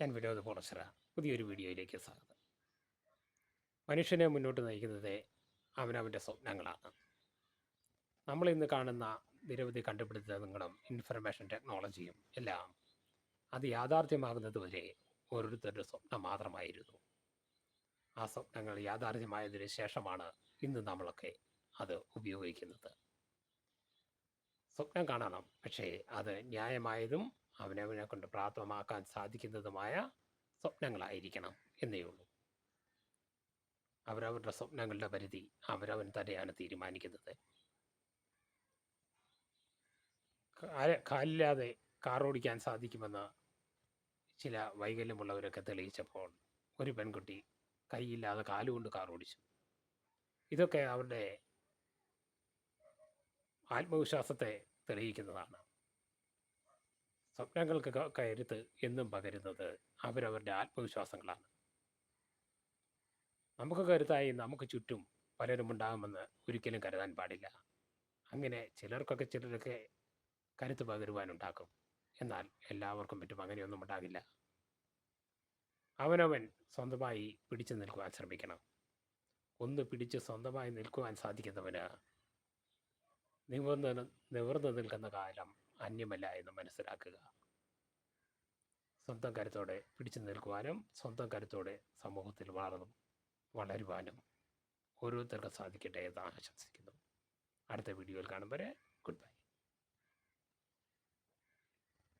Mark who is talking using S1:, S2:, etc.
S1: ഞാൻ വിനോദ് പോളശ്ശേരി. പുതിയൊരു വീഡിയോയിലേക്ക് സ്വാഗതം. മനുഷ്യനെ മുന്നോട്ട് നയിക്കുന്നത് അവനവൻ്റെ സ്വപ്നങ്ങളാണ്. നമ്മളിന്ന് കാണുന്ന നിരവധി കണ്ടുപിടുത്തങ്ങളും ഇൻഫർമേഷൻ ടെക്നോളജിയും എല്ലാം അത് യാഥാർത്ഥ്യമാകുന്നത് വരെ ഓരോരുത്തരുടെ സ്വപ്നം മാത്രമായിരുന്നു. ആ സ്വപ്നങ്ങൾ യാഥാർത്ഥ്യമായതിനു ശേഷമാണ് ഇന്ന് നമ്മളൊക്കെ അത് ഉപയോഗിക്കുന്നത്. സ്വപ്നം കാണണം, പക്ഷേ അത് ന്യായമായതും അവനവനെ കൊണ്ട് പ്രാപ്തമാക്കാൻ സാധിക്കുന്നതുമായ സ്വപ്നങ്ങളായിരിക്കണം എന്നേ ഉള്ളൂ. അവരവരുടെ സ്വപ്നങ്ങളുടെ പരിധി അവരവൻ തന്നെയാണ് തീരുമാനിക്കുന്നത്. കാലില്ലാതെ കാർ ഓടിക്കാൻ സാധിക്കുമെന്ന് ചില വൈകല്യമുള്ളവരൊക്കെ തെളിയിച്ചപ്പോൾ ഒരു പെൺകുട്ടി കൈയില്ലാതെ കാലുകൊണ്ട് കാർ ഓടിച്ചു. ഇതൊക്കെ അവരുടെ ആത്മവിശ്വാസത്തെ തെളിയിക്കുന്നതാണ്. സ്വപ്നങ്ങൾക്ക് കരുത്ത് എന്നും പകരുന്നത് അവരവരുടെ ആത്മവിശ്വാസങ്ങളാണ്. നമുക്ക് കരുത്തായി നമുക്ക് ചുറ്റും പലരും ഉണ്ടാകുമെന്ന് ഒരിക്കലും കരുതാൻ പാടില്ല. അങ്ങനെ ചിലരൊക്കെ കരുത്ത് പകരുവാനുണ്ടാക്കും. എന്നാൽ എല്ലാവർക്കും പറ്റും അങ്ങനെയൊന്നും ഉണ്ടാകില്ല. അവനവൻ സ്വന്തമായി പിടിച്ചു നിൽക്കുവാൻ ശ്രമിക്കണം. ഒന്ന് പിടിച്ച് സ്വന്തമായി നിൽക്കുവാൻ സാധിക്കുന്നവന് നിവർന്നു നിൽക്കുന്ന കാലം അന്യമല്ല എന്ന് മനസ്സിലാക്കുക. സ്വന്തം കരുത്തോടെ പിടിച്ചു നിൽക്കുവാനും സ്വന്തം കരുത്തോടെ സമൂഹത്തിൽ വളരുവാനും ഓരോരുത്തർക്കും സാധിക്കട്ടെ എന്ന് ആശംസിക്കുന്നു. അടുത്ത വീഡിയോയിൽ കാണും വരെ ഗുഡ് ബൈ.